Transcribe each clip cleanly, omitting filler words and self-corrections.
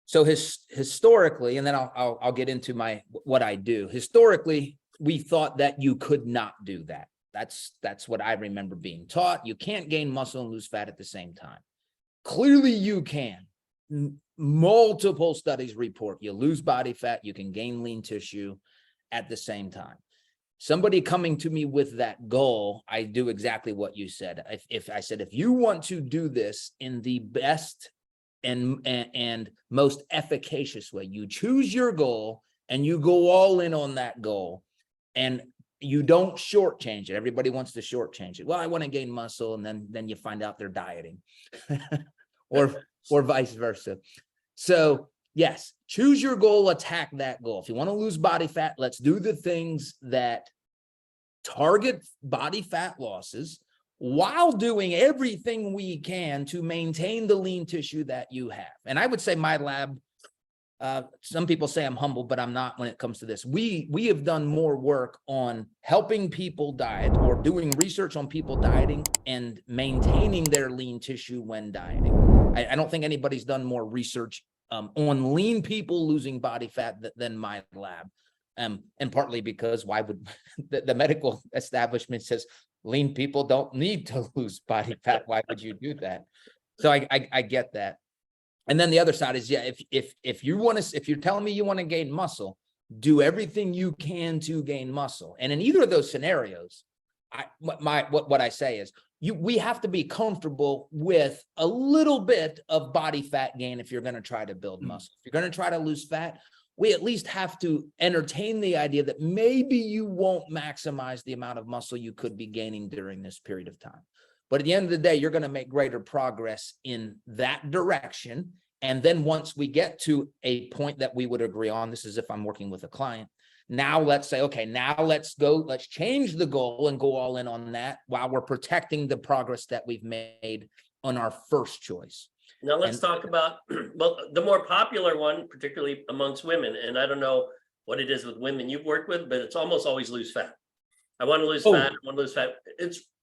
So historically, and then I'll get into what I do. Historically, we thought that you could not do that. That's what I remember being taught. You can't gain muscle and lose fat at the same time. Clearly you can. Multiple studies report you lose body fat, you can gain lean tissue at the same time. Somebody coming to me with that goal, I do exactly what you said. If I said, if you want to do this in the best and most efficacious way, you choose your goal and you go all in on that goal, and you don't shortchange it. Everybody wants to shortchange it. Well, I want to gain muscle, and then you find out they're dieting, or vice versa. So yes, choose your goal, attack that goal. If you want to lose body fat, let's do the things that target body fat losses while doing everything we can to maintain the lean tissue that you have. And I would say my lab, some people say I'm humble, but I'm not when it comes to this. We have done more work on helping people diet, or doing research on people dieting and maintaining their lean tissue when dieting. I don't think anybody's done more research on lean people losing body fat than my lab. And partly because why would the medical establishment says lean people don't need to lose body fat. Why would you do that? So I get that. And then the other side is, yeah, if you're telling me you want to gain muscle, do everything you can to gain muscle. And in either of those scenarios, what I say is we have to be comfortable with a little bit of body fat gain if you're going to try to build muscle. If you're going to try to lose fat, we at least have to entertain the idea that maybe you won't maximize the amount of muscle you could be gaining during this period of time. But at the end of the day, you're going to make greater progress in that direction. And then once we get to a point that we would agree on, this is if I'm working with a client, now let's say, okay, now let's change the goal and go all in on that while we're protecting the progress that we've made on our first choice. Now let's talk about, well, the more popular one, particularly amongst women, and I don't know what it is with women you've worked with, but it's almost always lose fat. I want to lose fat, I want to lose fat.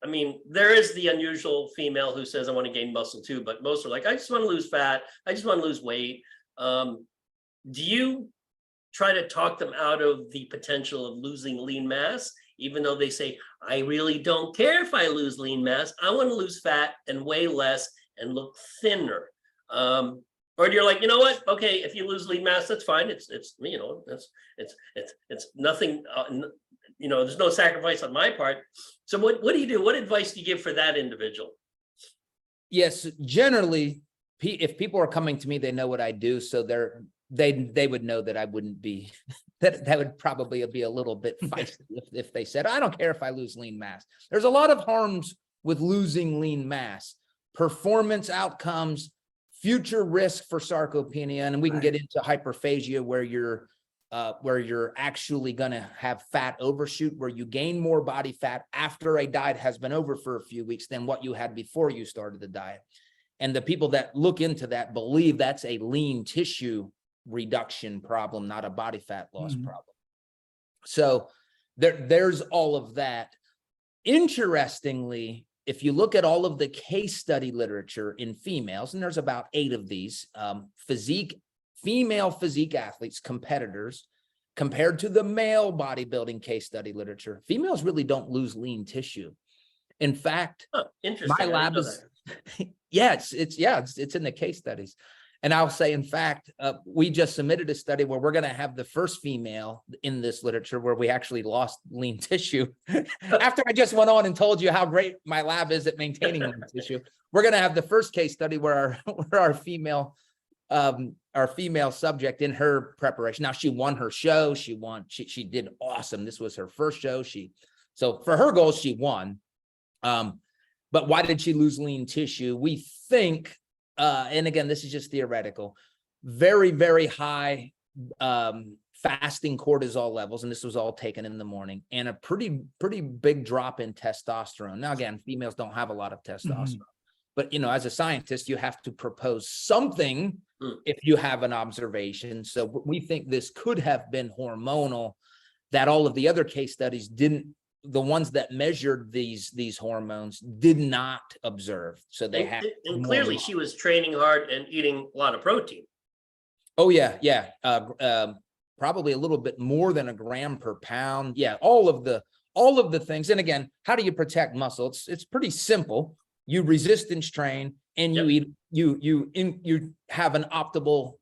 I mean, there is the unusual female who says, I want to gain muscle too, but most are like, I just want to lose fat. I just want to lose weight. Do you try to talk them out of the potential of losing lean mass, even though they say, I really don't care if I lose lean mass. I want to lose fat and weigh less and look thinner. Or you're like, you know what? Okay, if you lose lean mass, that's fine. It's you know, it's nothing. You know, there's no sacrifice on my part. So what do you do? What advice do you give for that individual? Yes, generally, if people are coming to me, they know what I do, so they would know that I wouldn't be that would probably be a little bit feisty if they said, I don't care if I lose lean mass. There's a lot of harms with losing lean mass: performance outcomes, future risk for sarcopenia, and we can get into hyperphagia, where you're actually going to have fat overshoot, where you gain more body fat after a diet has been over for a few weeks than what you had before you started the diet. And the people that look into that believe that's a lean tissue reduction problem, not a body fat loss problem. So there's all of that. Interestingly, if you look at all of the case study literature in females, and there's about 8 of these, female physique athletes, competitors, compared to the male bodybuilding case study literature, females really don't lose lean tissue. In fact, my lab is, it's in the case studies. And I'll say, in fact, we just submitted a study where we're going to have the first female in this literature where we actually lost lean tissue. After I just went on and told you how great my lab is at maintaining lean tissue, we're going to have the first case study where our female subject in her preparation. Now, she won her show. She did awesome. This was her first show. So for her goals, she won. But why did she lose lean tissue? We think, and again, this is just theoretical, very, very high fasting cortisol levels, and this was all taken in the morning, and a pretty big drop in testosterone. Now, again, females don't have a lot of testosterone, but as a scientist, you have to propose something if you have an observation. So we think this could have been hormonal, that all of the other case studies didn't the ones that measured these hormones did not observe. So they had and clearly she was training hard and eating a lot of protein. Oh yeah, yeah. Probably a little bit more than a gram per pound. Yeah, all of the things. And again, how do you protect muscle? It's pretty simple. You resistance train and you eat, you have an optimal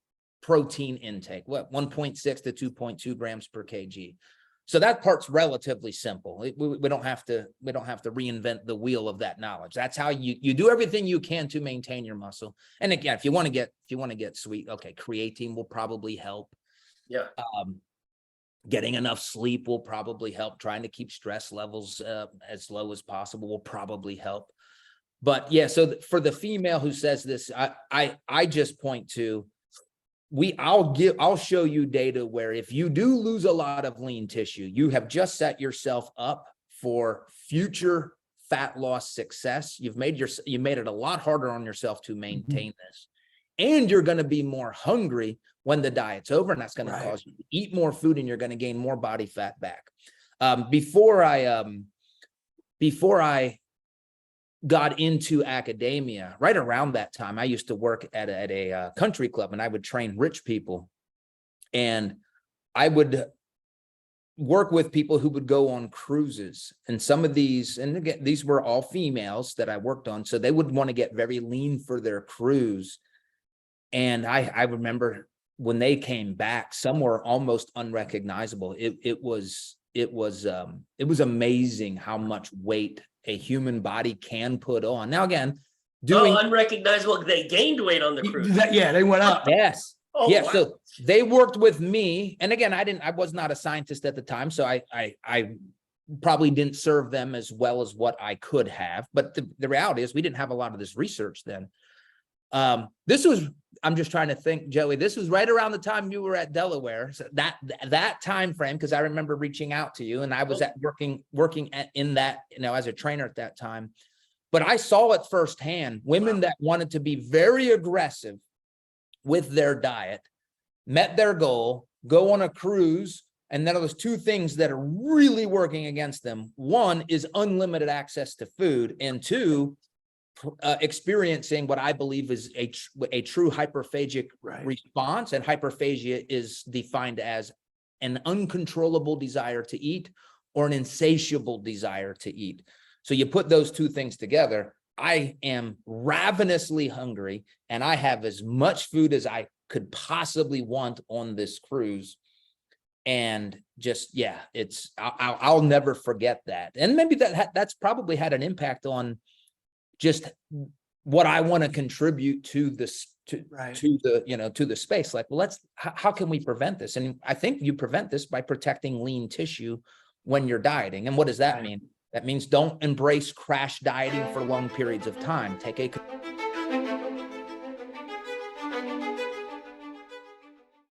protein intake. What, 1.6 to 2.2 grams per kg. So that part's relatively simple. We don't have to reinvent the wheel of that knowledge. That's how you do everything you can to maintain your muscle. And again, if you want to get sweet, okay, creatine will probably help. Yeah. Getting enough sleep will probably help. Trying to keep stress levels as low as possible will probably help. But yeah, so for the female who says this, I just point to, I'll show you data where if you do lose a lot of lean tissue, you have just set yourself up for future fat loss success. You made it a lot harder on yourself to maintain this. And you're going to be more hungry when the diet's over, and that's going to cause you to eat more food, and you're going to gain more body fat back. Before I got into academia, right around that time, I used to work at a country club, and I would train rich people, and I would work with people who would go on cruises. And some of these, and again, these were all females that I worked on, so they would want to get very lean for their cruise. And I remember when they came back, some were almost unrecognizable. It was amazing how much weight a human body can put on. Now, again, unrecognizable. They gained weight on the cruise. Yeah, they went up. Yes. Oh, yeah. wow. So they worked with me. And again, I was not a scientist at the time. So I probably didn't serve them as well as what I could have. But the reality is we didn't have a lot of this research then. I'm just trying to think, Joey, this was right around the time you were at Delaware. So that time frame, because I remember reaching out to you, and I was working in that, as a trainer at that time. But I saw it firsthand, women that wanted to be very aggressive with their diet, met their goal, go on a cruise, and then there's two things that are really working against them. One is unlimited access to food, and two, experiencing what I believe is a true hyperphagic response. And hyperphagia is defined as an uncontrollable desire to eat or an insatiable desire to eat. So you put those two things together, I am ravenously hungry, and I have as much food as I could possibly want on this cruise. And just, I'll never forget that. And maybe that's probably had an impact on just what I want to contribute to this, to the space. Like, well, how can we prevent this? And I think you prevent this by protecting lean tissue when you're dieting. And what does that mean? That means don't embrace crash dieting for long periods of time. Take a